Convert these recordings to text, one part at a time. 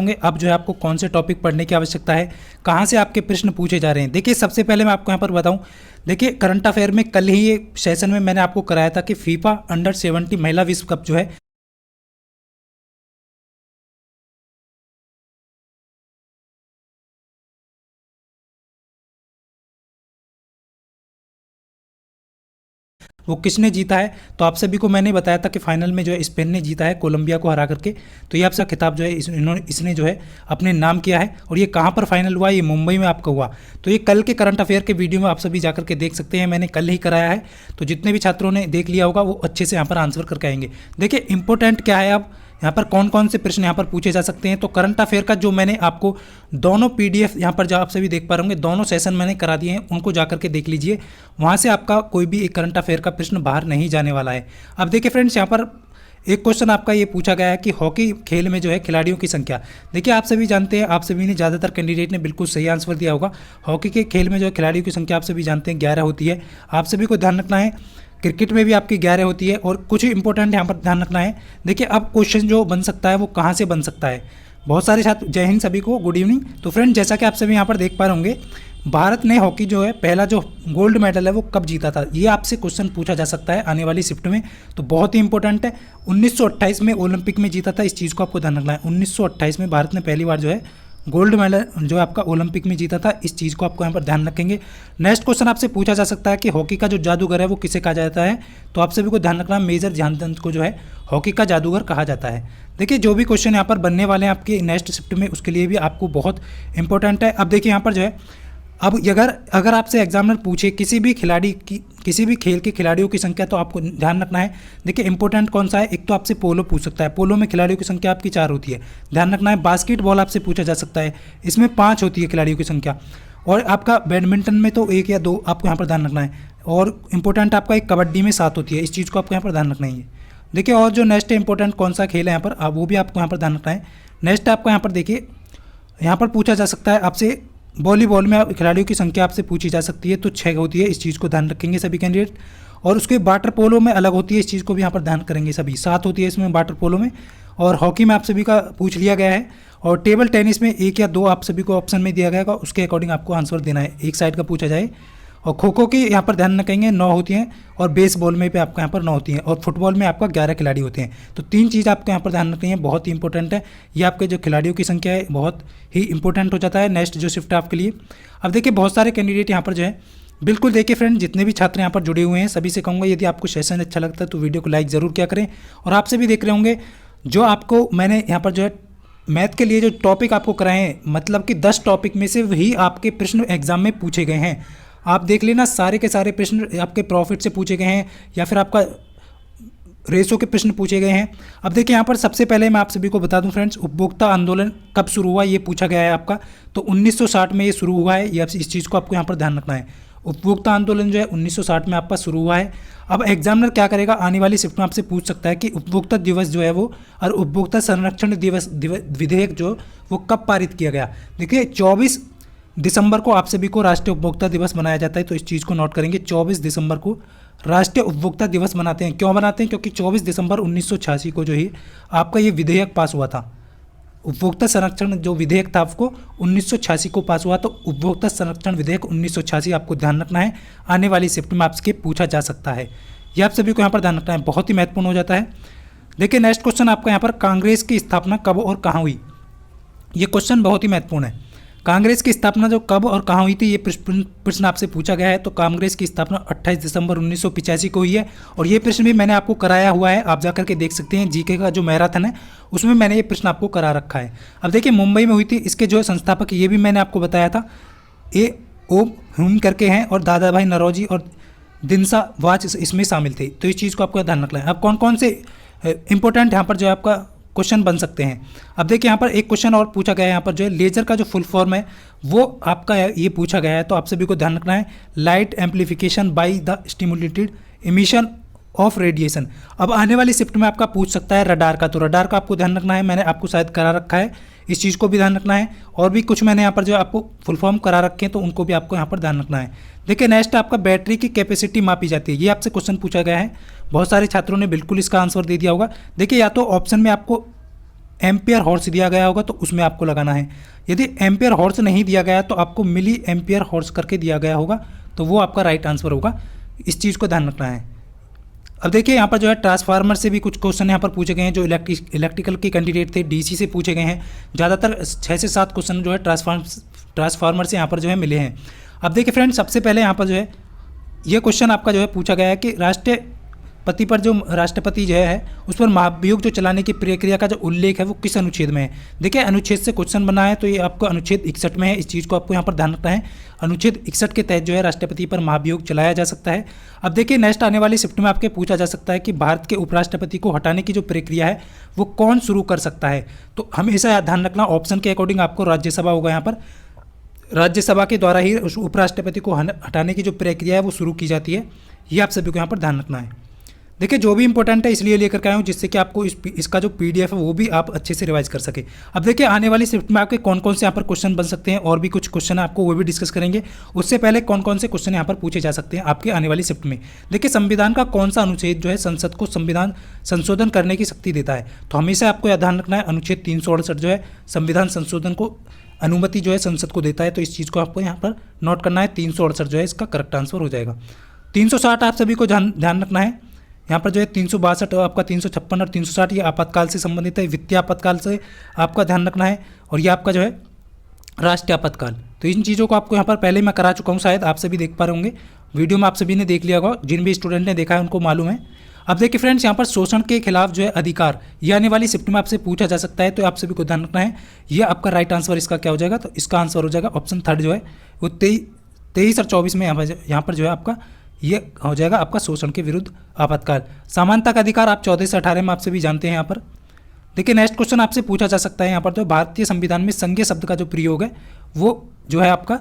होंगे अब जो है आपको कौन से टॉपिक पढ़ने की आवश्यकता है, कहाँ से आपके प्रश्न पूछे जा रहे हैं। देखिए सबसे पहले मैं आपको यहाँ पर बताऊँ, देखिए करंट अफेयर में कल ही ये सेशन में मैंने आपको कराया था कि फीफा अंडर 17 महिला विश्व कप जो है वो किसने जीता है। तो आप सभी को मैंने बताया था कि फाइनल में जो है स्पेन ने जीता है कोलंबिया को हरा करके। तो ये आपका खिताब जो है इसने जो है अपने नाम किया है। और ये कहाँ पर फाइनल हुआ, ये मुंबई में आपका हुआ। तो ये कल के करंट अफेयर के वीडियो में आप सभी जाकर के देख सकते हैं, मैंने कल ही कराया है। तो जितने भी छात्रों ने देख लिया होगा वो अच्छे से यहाँ पर आंसर करके आएंगे। देखिए इंपॉर्टेंट क्या है, अब यहाँ पर कौन कौन से प्रश्न यहाँ पर पूछे जा सकते हैं। तो करंट अफेयर का जो मैंने आपको दोनों पीडीएफ यहाँ पर जो आप सभी देख पा रहे होंगे, दोनों सेशन मैंने करा दिए हैं, उनको जाकर के देख लीजिए। वहाँ से आपका कोई भी एक करंट अफेयर का प्रश्न बाहर नहीं जाने वाला है। अब देखिए फ्रेंड्स, यहाँ पर एक क्वेश्चन आपका ये पूछा गया है कि हॉकी खेल में जो है खिलाड़ियों की संख्या। देखिए आप सभी जानते हैं, आप सभी ने ज़्यादातर कैंडिडेट ने बिल्कुल सही आंसर दिया होगा। हॉकी के खेल में जो है खिलाड़ियों की संख्या आप सभी जानते हैं 11 होती है। आप सभी को ध्यान रखना है क्रिकेट में भी आपकी 11 होती है। और कुछ इंपॉर्टेंट यहाँ पर ध्यान रखना है। देखिए अब क्वेश्चन जो बन सकता है वो कहाँ से बन सकता है। बहुत सारे छात्र, जय हिंद सभी को, गुड इवनिंग। तो फ्रेंड जैसा कि आप सभी यहाँ पर देख पा रहे होंगे, भारत ने हॉकी जो है पहला जो गोल्ड मेडल है वो कब जीता था, ये आपसे क्वेश्चन पूछा जा सकता है आने वाली शिफ्ट में। तो बहुत ही इंपॉर्टेंट है, 1928 में ओलंपिक में जीता था। इस चीज़ को आपको ध्यान रखना है। 1928 में भारत ने पहली बार जो है गोल्ड मेडल जो आपका ओलंपिक में जीता था। इस चीज़ को आपको यहाँ पर ध्यान रखेंगे। नेक्स्ट क्वेश्चन आपसे पूछा जा सकता है कि हॉकी का जो जादूगर है वो किसे कहा जाता है। तो आप सभी को ध्यान रखना, मेजर ध्यानचंद को जो है हॉकी का जादूगर कहा जाता है। देखिए जो भी क्वेश्चन यहाँ पर बनने वाले हैं आपके नेक्स्ट शिफ्ट में, उसके लिए भी आपको बहुत इंपॉर्टेंट है। अब देखिए यहाँ पर जो है, अब अगर आपसे एग्जामिनर पूछे किसी भी खिलाड़ी की, किसी भी खेल के खिलाड़ियों की संख्या, तो आपको ध्यान रखना है। देखिए इंपॉर्टेंट कौन सा है, एक तो आपसे पोलो पूछ सकता है, पोलो में खिलाड़ियों की संख्या आपकी 4 होती है, ध्यान रखना है। बास्केटबॉल आपसे पूछा जा सकता है, इसमें 5 होती है खिलाड़ियों की संख्या। और आपका बैडमिंटन में तो 1 या 2 आपको यहाँ पर ध्यान रखना है। और इंपॉर्टेंट आपका एक कबड्डी में 7 होती है, इस चीज़ को आपको यहाँ पर ध्यान रखना है। देखिए और जो नेक्स्ट इंपॉर्टेंट कौन सा खेल है यहाँ पर, वो भी आपको यहाँ पर ध्यान रखना है। नेक्स्ट आपको यहाँ पर देखिए, यहाँ पर पूछा जा सकता है आपसे वॉलीबॉल में खिलाड़ियों की संख्या आपसे पूछी जा सकती है, तो 6 होती है, इस चीज़ को ध्यान रखेंगे सभी कैंडिडेट। और उसके वाटर पोलो में अलग होती है, इस चीज़ को भी यहाँ पर ध्यान करेंगे सभी, 7 होती है इसमें वाटर पोलो में। और हॉकी में आप सभी का पूछ लिया गया है। और टेबल टेनिस में 1 या 2 आप सभी को ऑप्शन में दिया गया है, उसके अकॉर्डिंग आपको आंसर देना है, एक साइड का पूछा जाए। और खो खो की यहाँ पर ध्यान रखेंगे 9 होती हैं। और बेसबॉल में भी आपको यहाँ पर 9 होती हैं। और फुटबॉल में आपका 11 खिलाड़ी होते हैं। तो 3 चीज़ आपको यहाँ पर ध्यान रखनी है, बहुत ही इंपॉर्टेंट है। ये आपके जो खिलाड़ियों की संख्या है बहुत ही इंपॉर्टेंट हो जाता है नेक्स्ट जो शिफ्ट है आपके लिए। अब देखिए बहुत सारे कैंडिडेट यहाँ पर जो है, बिल्कुल देखिए फ्रेंड, जितने भी छात्र यहाँ पर जुड़े हुए हैं सभी से कहूँगा, यदि आपको सेशन अच्छा लगता है तो वीडियो को लाइक ज़रूर किया करें। और आपसे भी देख रहे होंगे, जो आपको मैंने यहाँ पर जो है मैथ के लिए जो टॉपिक आपको कराए हैं, मतलब कि 10 टॉपिक में से वही आपके प्रश्न एग्जाम में पूछे गए हैं। आप देख लेना, सारे के सारे प्रश्न आपके प्रॉफिट से पूछे गए हैं या फिर आपका रेशो के प्रश्न पूछे गए हैं। अब देखिए यहाँ पर सबसे पहले मैं आप सभी को बता दूं फ्रेंड्स, उपभोक्ता आंदोलन कब शुरू हुआ ये पूछा गया है आपका। तो 1960 में ये शुरू हुआ है, ये इस चीज़ को आपको यहाँ पर ध्यान रखना है। उपभोक्ता आंदोलन जो है 1960 में आपका शुरू हुआ है। अब एग्जामिनर क्या करेगा, आने वाली शिफ्ट में आपसे पूछ सकता है कि उपभोक्ता दिवस जो है वो और उपभोक्ता संरक्षण दिवस विधेयक जो वो कब पारित किया गया। देखिए 24 दिसंबर को आप सभी को राष्ट्रीय उपभोक्ता दिवस मनाया जाता है। तो इस चीज़ को नोट करेंगे, 24 दिसंबर को राष्ट्रीय उपभोक्ता दिवस मनाते हैं। क्यों मनाते हैं, क्योंकि 24 दिसंबर 1986 को जो ही आपका ये विधेयक पास हुआ था। उपभोक्ता संरक्षण जो विधेयक था आपको 1986 को पास हुआ। तो उपभोक्ता संरक्षण विधेयक 1986 आपको ध्यान रखना है, आने वाली शिफ्ट में आपसे पूछा जा सकता है। ये आप सभी को यहाँ पर ध्यान रखना है, बहुत ही महत्वपूर्ण हो जाता है। देखिए नेक्स्ट क्वेश्चन आपका यहाँ पर, कांग्रेस की स्थापना कब और कहाँ हुई। ये क्वेश्चन बहुत ही महत्वपूर्ण है। कांग्रेस की स्थापना जो कब और कहाँ हुई थी, ये प्रश्न आपसे पूछा गया है। तो कांग्रेस की स्थापना 28 दिसंबर 1985 को हुई है। और ये प्रश्न भी मैंने आपको कराया हुआ है, आप जाकर के देख सकते हैं। जीके का जो मैराथन है उसमें मैंने ये प्रश्न आपको करा रखा है। अब देखिए मुंबई में हुई थी, इसके जो संस्थापक ये भी मैंने आपको बताया था, A.O. ह्यूम करके हैं, और दादा भाई नौरोजी और दिनसा वाज इसमें शामिल थे। तो इस चीज़ को आपको ध्यान रखना है। अब कौन कौन से इंपॉर्टेंट यहाँ पर जो है आपका क्वेश्चन बन सकते हैं। अब देखिए यहाँ पर एक क्वेश्चन और पूछा गया है, यहाँ पर जो है लेजर का जो फुल फॉर्म है वो आपका ये पूछा गया है। तो आप सभी को ध्यान रखना है, light amplification by the stimulated emission of radiation. अब आने वाली शिफ्ट में आपका पूछ सकता है रडार का। तो रडार का आपको ध्यान रखना है, मैंने आपको शायद करा रखा है, इस चीज़ को भी ध्यान रखना है। और भी कुछ मैंने यहाँ पर जो आपको फुल फॉर्म करा रखे हैं, तो उनको भी आपको यहाँ पर ध्यान रखना है। देखिए नेक्स्ट आपका बैटरी की कैपेसिटी मापी जाती है, ये आपसे क्वेश्चन पूछा गया है। बहुत सारे छात्रों ने बिल्कुल इसका आंसर दे दिया होगा। देखिए या तो ऑप्शन में आपको एम्पियर हॉर्स दिया गया होगा तो उसमें आपको लगाना है। यदि एम्पियर हॉर्स नहीं दिया गया तो आपको मिली एम्पियर हॉर्स करके दिया गया होगा, तो वो आपका राइट आंसर होगा। इस चीज़ को ध्यान रखना है। अब देखिए यहाँ पर जो है ट्रांसफार्मर से भी कुछ क्वेश्चन यहाँ पर पूछे गए हैं, जो इलेक्ट्रिकल के कैंडिडेट थे डीसी से पूछे गए हैं। ज़्यादातर 6 से 7 क्वेश्चन जो है ट्रांसफार्मर से यहाँ पर जो है मिले हैं। अब देखिए फ्रेंड्स, सबसे पहले यहाँ पर जो है ये क्वेश्चन आपका जो है पूछा गया है कि राष्ट्रपति पर जो राष्ट्रपति जो है उस पर महाभियोग जो चलाने की प्रक्रिया का जो उल्लेख है वो किस अनुच्छेद में है। देखिए अनुच्छेद से क्वेश्चन बना है, तो ये आपको अनुच्छेद 61 में है। इस चीज़ को आपको यहाँ पर ध्यान रखना है। अनुच्छेद 61 के तहत जो है राष्ट्रपति पर महाभियोग चलाया जा सकता है। अब देखिए नेक्स्ट आने वाली शिफ्ट में आपके पूछा जा सकता है कि भारत के उपराष्ट्रपति को हटाने की जो प्रक्रिया है वो कौन शुरू कर सकता है। तो हमेशा ध्यान रखना, ऑप्शन के अकॉर्डिंग आपको राज्यसभा होगा। यहाँ पर राज्यसभा के द्वारा ही उस उपराष्ट्रपति को हटाने की जो प्रक्रिया है वो शुरू की जाती है। ये आप सभी को यहाँ पर ध्यान रखना है। देखिए जो भी इंपॉर्टेंट है इसलिए लेकर के आया हूँ जिससे कि आपको इसका जो पीडीएफ है वो भी आप अच्छे से रिवाइज कर सके। अब देखिए आने वाली शिफ्ट में आपके कौन कौन से यहाँ पर क्वेश्चन बन सकते हैं, और भी कुछ क्वेश्चन है आपको वो भी डिस्कस करेंगे। उससे पहले कौन कौन से क्वेश्चन यहाँ पर पूछे जा सकते हैं आपके आने वाली शिफ्ट में। देखिए संविधान का कौन सा अनुच्छेद जो है संसद को संविधान संशोधन करने की शक्ति देता है। तो हमेशा आपको यह ध्यान रखना है, अनुच्छेद 368 जो है संविधान संशोधन को अनुमति जो है संसद को देता है। तो इस चीज़ को आपको यहाँ पर नोट करना है। 368 जो है इसका करेक्ट आंसर हो जाएगा। 360 आप सभी को ध्यान रखना है। यहाँ पर जो है 362 आपका 356 और 360 ये आपातकाल से संबंधित है, वित्तीय आपातकाल से आपका ध्यान रखना है। और ये आपका जो है राष्ट्रीय आपातकाल। तो इन चीज़ों को आपको यहाँ पर पहले मैं करा चुका हूँ, शायद आप सभी देख पा रहे होंगे वीडियो में, आप सभी ने देख लिया होगा। जिन भी स्टूडेंट ने देखा है उनको मालूम है। अब देखिए फ्रेंड्स, यहाँ पर शोषण के खिलाफ जो है अधिकार, ये आने वाली शिफ्ट में आपसे पूछा जा सकता है। तो आप सभी को ध्यान रखना है। ये आपका राइट आंसर इसका क्या हो जाएगा, तो इसका आंसर हो जाएगा ऑप्शन 3 जो है वो 23 और 24 में यहाँ पर जो है आपका ये हो जाएगा आपका शोषण के विरुद्ध आपातकाल। समानता का अधिकार आप 14 से 18 में आपसे भी जानते हैं। यहाँ पर देखिए नेक्स्ट क्वेश्चन आपसे पूछा जा सकता है। यहाँ पर तो भारतीय संविधान में संघीय शब्द का जो प्रयोग है वो जो है आपका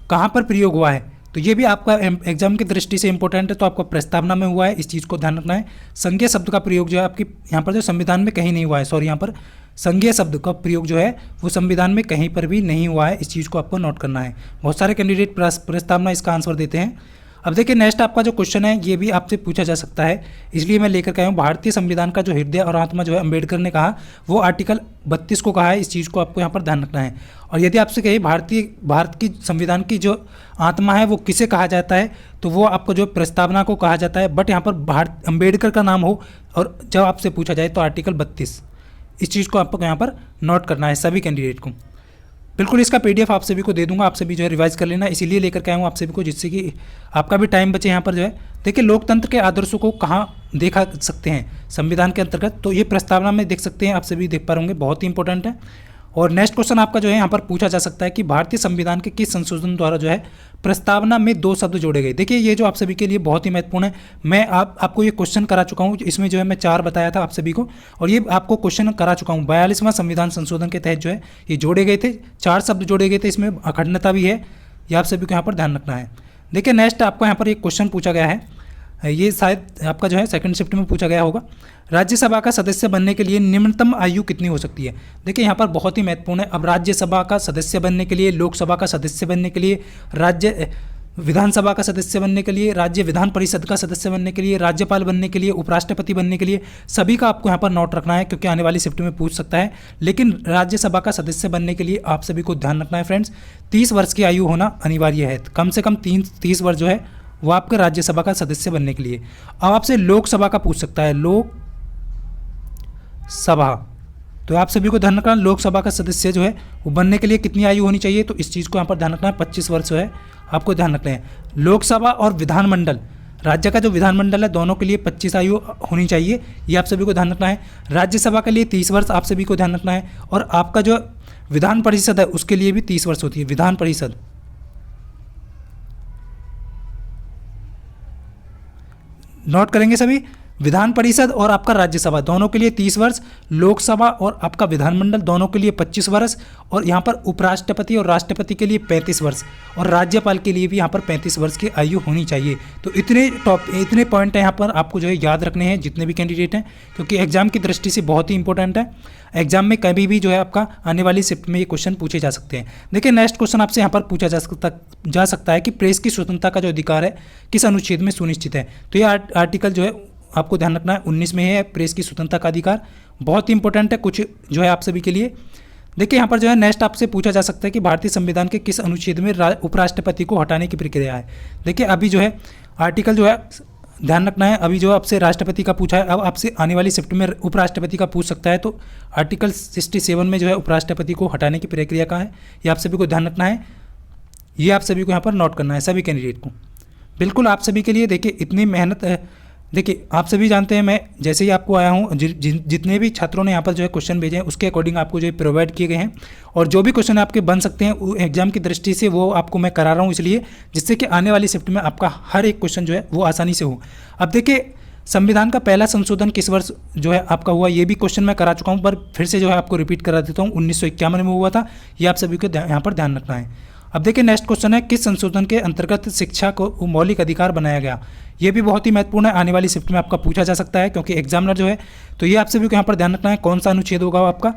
कहाँ पर प्रयोग हुआ है। तो ये भी आपका एग्जाम की दृष्टि से इंपॉर्टेंट है। तो आपका प्रस्तावना में हुआ है, इस चीज़ को ध्यान रखना है। संघीय शब्द का प्रयोग जो है आपकी यहाँ पर जो संविधान में कहीं नहीं हुआ है, सॉरी यहाँ पर संघीय शब्द का प्रयोग जो है वो संविधान में कहीं पर भी नहीं हुआ है। इस चीज़ को आपको नोट करना है। बहुत सारे कैंडिडेट प्रस्तावना इसका आंसर देते हैं। अब देखिए नेक्स्ट आपका जो क्वेश्चन है ये भी आपसे पूछा जा सकता है, इसलिए मैं लेकर के आया हूँ। भारतीय संविधान का जो हृदय और आत्मा जो है अम्बेडकर ने कहा, वो आर्टिकल 32 को कहा है। इस चीज़ को आपको यहाँ पर ध्यान रखना है। और यदि आपसे कहे भारत की संविधान की जो आत्मा है वो किसे कहा जाता है, तो वो आपको जो प्रस्तावना को कहा जाता है। बट यहाँ पर अम्बेडकर का नाम हो और जब आपसे पूछा जाए तो आर्टिकल 32, इस चीज़ को आपको यहाँ पर नोट करना है सभी कैंडिडेट को। बिल्कुल इसका पीडीएफ आप सभी को दे दूंगा, आप सभी जो है रिवाइज कर लेना। इसीलिए लेकर के आया हूँ आप सभी को, जिससे कि आपका भी टाइम बचे। यहाँ पर जो है देखिए लोकतंत्र के आदर्शों को कहाँ देखा सकते हैं संविधान के अंतर्गत, तो ये प्रस्तावना में देख सकते हैं। आप सभी देख पा रहे होंगे, बहुत ही इंपॉर्टेंट है। और नेक्स्ट क्वेश्चन आपका जो है यहाँ पर पूछा जा सकता है कि भारतीय संविधान के किस संशोधन द्वारा जो है प्रस्तावना में 2 शब्द जोड़े गए। देखिए ये जो आप सभी के लिए बहुत ही महत्वपूर्ण है। मैं आपको ये क्वेश्चन करा चुका हूँ, इसमें जो है मैं 4 बताया था आप सभी को, और ये आपको क्वेश्चन करा चुका हूँ। 42वां संविधान संशोधन के तहत जो है ये जोड़े गए थे, 4 शब्द जोड़े गए थे। इसमें अखंडता भी है, ये आप सभी को यहाँ पर ध्यान रखना है। देखिए नेक्स्ट आपको यहाँ पर एक क्वेश्चन पूछा गया है, ये शायद आपका जो है सेकंड शिफ्ट में पूछा गया होगा। राज्यसभा का सदस्य बनने के लिए निम्नतम आयु कितनी हो सकती है। देखिए यहाँ पर बहुत ही महत्वपूर्ण है। अब राज्यसभा का सदस्य बनने के लिए, लोकसभा का सदस्य बनने के लिए, राज्य विधानसभा का सदस्य बनने के लिए, राज्य विधान परिषद का सदस्य बनने के लिए, राज्यपाल बनने के लिए, उपराष्ट्रपति बनने के लिए, सभी का आपको यहाँ पर नोट रखना है, क्योंकि आने वाली शिफ्ट में पूछ सकता है। लेकिन राज्यसभा का सदस्य बनने के लिए आप सभी को ध्यान रखना है फ्रेंड्स, 30 वर्ष की आयु होना अनिवार्य है। कम से कम 30 वर्ष जो है वो आपके राज्यसभा का सदस्य बनने के लिए। अब आपसे लोकसभा का पूछ सकता है, लोकसभा, तो आप सभी को ध्यान रखना लोकसभा का सदस्य जो है वो बनने के लिए कितनी आयु होनी चाहिए। तो इस चीज़ को यहाँ पर ध्यान रखना है, 25 वर्ष जो है आपको ध्यान रखना है। लोकसभा और विधानमंडल, राज्य का जो विधानमंडल है दोनों के लिए 25 आयु होनी चाहिए, ये आप सभी को ध्यान रखना है। राज्यसभा के लिए 30 वर्ष आप सभी को ध्यान रखना है। और आपका जो विधान परिषद है उसके लिए भी 30 वर्ष होती है। विधान परिषद, नोट करेंगे सभी, विधान परिषद और आपका राज्यसभा दोनों के लिए 30 वर्ष, लोकसभा और आपका विधानमंडल दोनों के लिए 25 वर्ष, और यहाँ पर उपराष्ट्रपति और राष्ट्रपति के लिए 35 वर्ष, और राज्यपाल के लिए भी यहाँ पर 35 वर्ष की आयु होनी चाहिए। तो इतने पॉइंट हैं यहाँ पर आपको जो है याद रखने हैं जितने भी कैंडिडेट हैं, क्योंकि एग्जाम की दृष्टि से बहुत ही इंपॉर्टेंट है। एग्जाम में कभी भी जो है आपका आने वाली शिफ्ट में ये क्वेश्चन पूछे जा सकते हैं। देखिए नेक्स्ट क्वेश्चन आपसे यहाँ पर पूछा जा सकता है कि प्रेस की स्वतंत्रता का जो अधिकार है किस अनुच्छेद में सुनिश्चित है। तो ये आर्टिकल जो है आपको ध्यान रखना है 19 में है प्रेस की स्वतंत्रता का अधिकार। बहुत ही इंपॉर्टेंट है कुछ जो है आप सभी के लिए। देखिए यहाँ पर जो है नेक्स्ट आपसे पूछा जा सकता है कि भारतीय संविधान के किस अनुच्छेद में उपराष्ट्रपति को हटाने की प्रक्रिया है। देखिए अभी जो है आर्टिकल जो है ध्यान रखना है, अभी जो आपसे राष्ट्रपति का पूछा है, अब आपसे आने वाली शिफ्ट में उपराष्ट्रपति का पूछ सकता है। तो आर्टिकल 67 में जो है उपराष्ट्रपति को हटाने की प्रक्रिया का है, ये आप सभी को ध्यान रखना है, ये आप सभी को यहाँ पर नोट करना है सभी कैंडिडेट को। बिल्कुल आप सभी के लिए देखिए इतनी मेहनत है। देखिए आप सभी जानते हैं मैं जैसे ही आपको आया हूँ, जितने भी छात्रों ने यहाँ पर जो है क्वेश्चन भेजे हैं उसके अकॉर्डिंग आपको जो है प्रोवाइड किए गए हैं, और जो भी क्वेश्चन आपके बन सकते हैं एग्जाम की दृष्टि से वो आपको मैं करा रहा हूँ, इसलिए जिससे कि आने वाली शिफ्ट में आपका हर एक क्वेश्चन जो है वो आसानी से हो। अब देखिए संविधान का पहला संशोधन किस वर्ष जो है आपका हुआ, ये भी क्वेश्चन मैं करा चुका हूँ, पर फिर से जो है आपको रिपीट करा देता हूँ। 1951 में हुआ था, ये आप सभी को यहाँ पर ध्यान रखना है। अब देखिए नेक्स्ट क्वेश्चन है, किस संशोधन के अंतर्गत शिक्षा को मौलिक अधिकार बनाया गया। ये भी बहुत ही महत्वपूर्ण है, आने वाली शिफ्ट में आपका पूछा जा सकता है, क्योंकि एग्जामिनर जो है, तो ये आप सभी को यहाँ पर ध्यान रखना है कौन सा अनुच्छेद होगा आपका,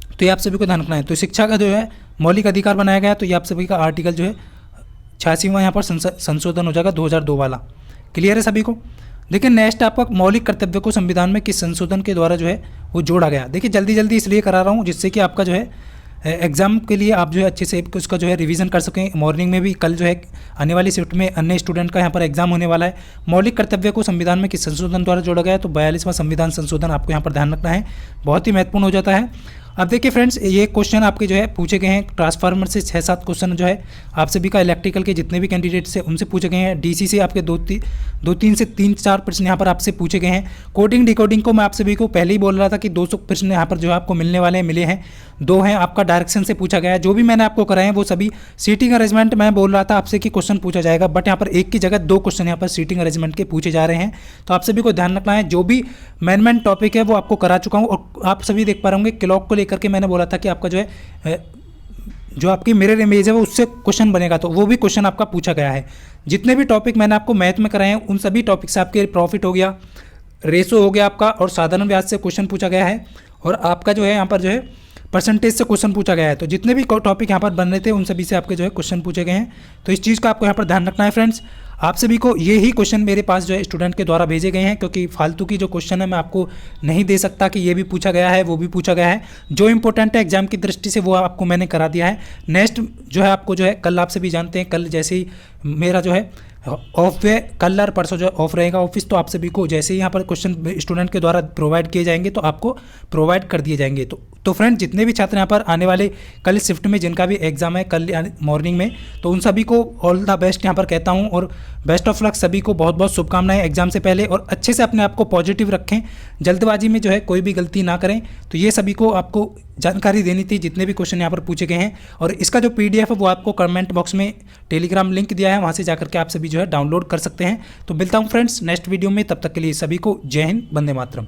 तो ये आप सभी को ध्यान रखना है। तो शिक्षा का जो है मौलिक अधिकार बनाया गया, तो ये आप सभी का आर्टिकल जो है 86वां यहाँ पर संशोधन हो जाएगा 2002 वाला। क्लियर है सभी को। देखिए नेक्स्ट आपका मौलिक कर्तव्य को संविधान में किस संशोधन के द्वारा जो है वो जोड़ा गया। देखिए जल्दी जल्दी इसलिए करा रहा हूँ जिससे कि आपका जो है एग्जाम के लिए आप जो है अच्छे से उसका जो है रिवीजन कर सकें। मॉर्निंग में भी कल जो है आने वाली शिफ्ट में अन्य स्टूडेंट का यहाँ पर एग्जाम होने वाला है। मौलिक कर्तव्य को संविधान में किस संशोधन द्वारा जोड़ा गया है, तो 42वां संविधान संशोधन आपको यहाँ पर ध्यान रखना है, बहुत ही महत्वपूर्ण हो जाता है। अब देखिए फ्रेंड्स ये क्वेश्चन आपके जो है पूछे गए हैं, ट्रांसफार्मर से 6-7 क्वेश्चन जो है आप सभी का इलेक्ट्रिकल के जितने भी कैंडिडेट्स हैं उनसे पूछे गए हैं। डीसी से आपके 2-3 से 3-4 प्रश्न यहाँ पर आपसे पूछे गए हैं। कोडिंग डिकोडिंग को मैं आप सभी को पहले ही बोल रहा था कि 200 प्रश्न यहाँ पर जो है आपको मिलने वाले हैं, मिले हैं। 2 हैं आपका डायरेक्शन से पूछा गया है। जो भी मैंने आपको कराए हैं वो सभी सीटिंग अरेंजमेंट मैं बोल रहा था आपसे कि क्वेश्चन पूछा जाएगा, बट यहाँ पर एक की जगह 2 क्वेश्चन यहाँ पर सीटिंग अरेंजमेंट के पूछे जा रहे हैं। तो आप सभी को ध्यान रखना है, जो भी मेन टॉपिक है वो आपको करा चुका हूँ। और आप सभी देख पा रहे होंगे क्लॉक को लेकर के मैंने बोला था कि आपका जो है जो आपकी मिरर इमेज है वो उससे क्वेश्चन बनेगा, तो वो भी क्वेश्चन आपका पूछा गया है। जितने भी टॉपिक मैंने आपको मैथ में कराए हैं उन सभी टॉपिक से आपके प्रॉफिट हो गया, रेशो हो गया आपका, और साधारण ब्याज से क्वेश्चन पूछा गया है, और आपका जो है यहाँ पर जो है परसेंटेज से क्वेश्चन पूछा गया है। तो जितने भी टॉपिक यहाँ पर बन रहे थे उन सभी से आपके जो है क्वेश्चन पूछे गए हैं। तो इस चीज़ का आपको यहाँ पर ध्यान रखना है फ्रेंड्स। आप सभी को ये ही क्वेश्चन मेरे पास जो है स्टूडेंट के द्वारा भेजे गए हैं, क्योंकि फालतू की जो क्वेश्चन है मैं आपको नहीं दे सकता कि ये भी पूछा गया है वो भी पूछा गया है। जो इंपॉर्टेंट है एग्जाम की दृष्टि से वो आपको मैंने करा दिया है। नेक्स्ट जो है आपको जो है कल आप सभी जानते हैं, कल जैसे ही मेरा जो है ऑफ है, कल और परसों जो ऑफ रहेगा ऑफिस, तो आप सभी को जैसे ही यहाँ पर क्वेश्चन स्टूडेंट के द्वारा प्रोवाइड किए जाएंगे तो आपको प्रोवाइड कर दिए जाएंगे। तो फ्रेंड जितने भी छात्र यहाँ पर आने वाले कल शिफ्ट में जिनका भी एग्जाम है कल मॉर्निंग में, तो उन सभी को ऑल द बेस्ट यहाँ पर कहता हूँ, और बेस्ट ऑफ लक सभी को, बहुत बहुत शुभकामनाएं एग्जाम से पहले। और अच्छे से अपने आप को पॉजिटिव रखें, जल्दबाजी में जो है कोई भी गलती ना करें। तो ये सभी को आपको जानकारी देनी थी जितने भी क्वेश्चन यहाँ पर पूछे गए हैं। और इसका जो PDF है वो आपको कमेंट बॉक्स में टेलीग्राम लिंक दिया है, वहाँ से जाकर के आप सभी जो है डाउनलोड कर सकते हैं। तो मिलता हूँ फ्रेंड्स नेक्स्ट वीडियो में, तब तक के लिए सभी को जय हिंद, वंदे मातरम।